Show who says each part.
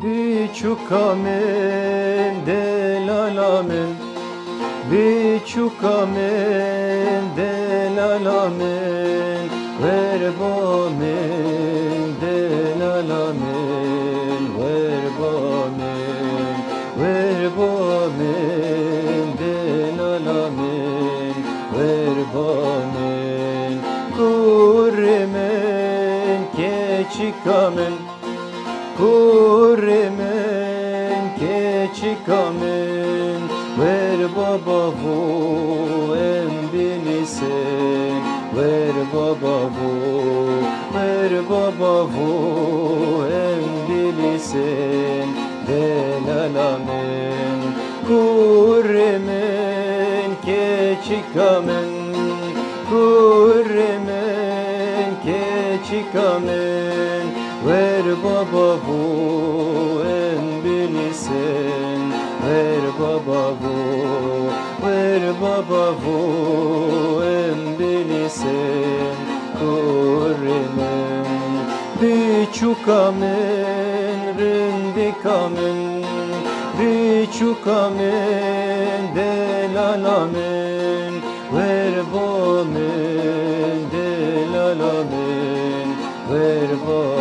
Speaker 1: biçukamen delalamen, biçukamen delalamen, verbamen delalamen, verbamen, verbamen delalamen, verbamen, kuremen keçikamen, kuremen keçikamen, ver baba bu embilisen, ver baba bu, ver baba bu embilisen, delalamen, kuremen keçikamen, kuremen keçikamen, ver baba bu embilisen, ver baba bu, ver baba bu embilisen, kuremen, biçukamen, rindikamen, biçukamen, delalamen, verbamen, delalamen, verbamen.